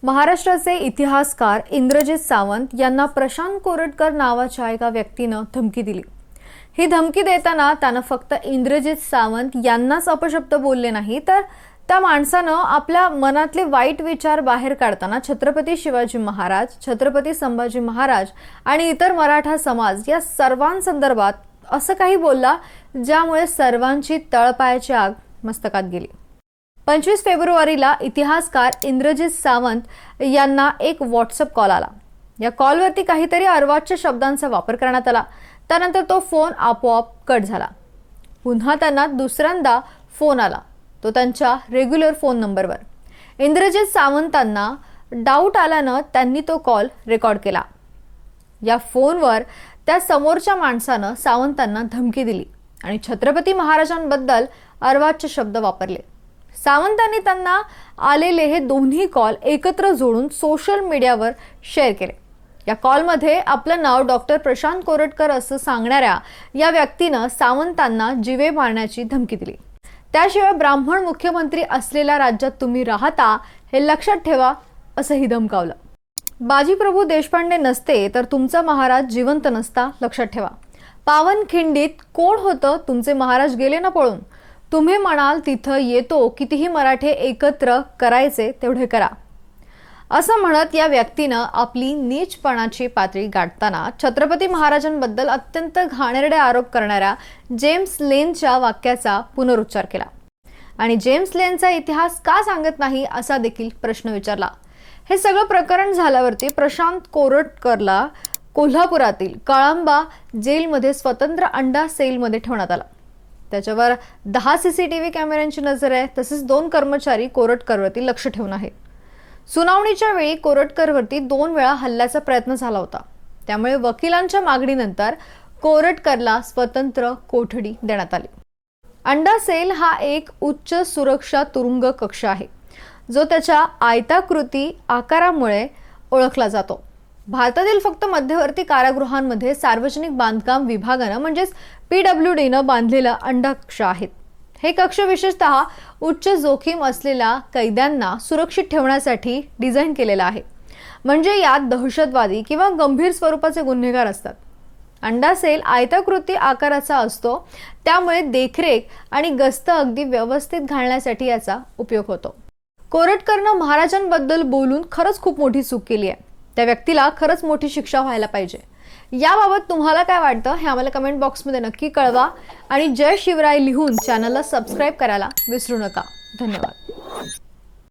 महाराष्ट्राचे इतिहासकार इंद्रजित सावंत यांना प्रशांत कोरटकर नावाच्या एका व्यक्तीनं धमकी दिली। ही धमकी देताना त्यानं फक्त इंद्रजित सावंत यांनाच अपशब्द बोलले नाही, तर त्या माणसानं आपल्या मनातले वाईट विचार बाहेर काढताना छत्रपती शिवाजी महाराज, छत्रपती संभाजी महाराज आणि इतर मराठा समाज या सर्वांसंदर्भात असं काही बोलला ज्यामुळे सर्वांची तळपायाची आग मस्तकात गेली। 25 फेब्रुवारीला इतिहासकार इंद्रजित सावंत यांना एक व्हॉट्सअप कॉल आला। या कॉलवरती काहीतरी अर्वाच्य शब्दांचा वापर करण्यात आला। त्यानंतर तो फोन आपोआप कट झाला। पुन्हा त्यांना दुसऱ्यांदा फोन आला, तो त्यांच्या रेग्युलर फोन नंबरवर। इंद्रजित सावंतांना डाऊट आल्यानं त्यांनी तो कॉल रेकॉर्ड केला। या फोनवर त्या समोरच्या माणसानं सावंतांना धमकी दिली आणि छत्रपती महाराजांबद्दल अर्वाच्य शब्द वापरले। सावंतांनी त्यांना आलेले हे दोन्ही कॉल एकत्र जोडून सोशल मीडियावर शेअर केले। या कॉलमध्ये आपलं नाव डॉक्टर प्रशांत कोरटकर असं सांगणाऱ्या या व्यक्तीनं सावंतांना जीवे मारण्याची धमकी दिली। त्याशिवाय ब्राह्मण मुख्यमंत्री असलेल्या राज्यात तुम्ही राहता हे लक्षात ठेवा असंही धमकावलं। बाजीप्रभू देशपांडे नसते तर तुमचा महाराज जिवंत नसता, लक्षात ठेवा। पावनखिंडीत कोण होतं, तुमचे महाराज गेले ना पळून। तुम्ही म्हणाल तिथं येतो, कितीही मराठे एकत्र करायचे तेवढे करा, असं म्हणत या व्यक्तीनं आपली नीचपणाची पातळी गाठताना छत्रपती महाराजांबद्दल अत्यंत घाणेरडे आरोप करणाऱ्या जेम्स लेनच्या वाक्याचा पुनरुच्चार केला आणि जेम्स लेनचा इतिहास का सांगत नाही असा देखील प्रश्न विचारला। हे सगळं प्रकरण झाल्यावरती प्रशांत कोरटकरला कोल्हापुरातील कळंबा जेलमध्ये स्वतंत्र अंडा सेलमध्ये ठेवण्यात आला। त्याच्यावर 10 CCTV कॅमेऱ्यांची नजर आहे, तसेच 2 कर्मचारी कोरटकरवरती लक्ष ठेवून आहेत। सुनावणीच्या वेळी कोरटकरवरती 2 वेळा हल्ल्याचा प्रयत्न झाला होता, त्यामुळे वकिलांच्या मागणीनंतर कोरटकरला स्वतंत्र कोठडी देण्यात आली। अंडा सेल हा एक उच्च सुरक्षा तुरुंग कक्ष आहे, जो त्याच्या आयताकृती आकारामुळे ओळखला जातो। भारतातील फक्त मध्यवर्ती कारागृहांमध्ये सार्वजनिक बांधकाम विभागानं म्हणजेच PWDनं बांधलेला अंडा कक्ष आहेत। हे कक्ष विशेषतः उच्च जोखीम असलेल्या कैद्यांना सुरक्षित ठेवण्यासाठी डिझाईन केलेला आहे, म्हणजे यात दहशतवादी किंवा गंभीर स्वरूपाचे गुन्हेगार असतात। अंडा सेल आयताकृती आकाराचा असतो, त्यामुळे देखरेख आणि गस्त अगदी व्यवस्थित घालण्यासाठी याचा उपयोग होतो। कोरटकरनं महाराजांबद्दल बोलून खरंच खूप मोठी चूक केली आहे। त्या व्यक्तीला खरंच मोठी शिक्षा व्हायला पाहिजे। याबाबत तुम्हाला काय वाटतं हे आम्हाला कमेंट बॉक्समध्ये नक्की कळवा आणि जय शिवराय लिहून चॅनलला सबस्क्राईब करायला विसरू नका। धन्यवाद।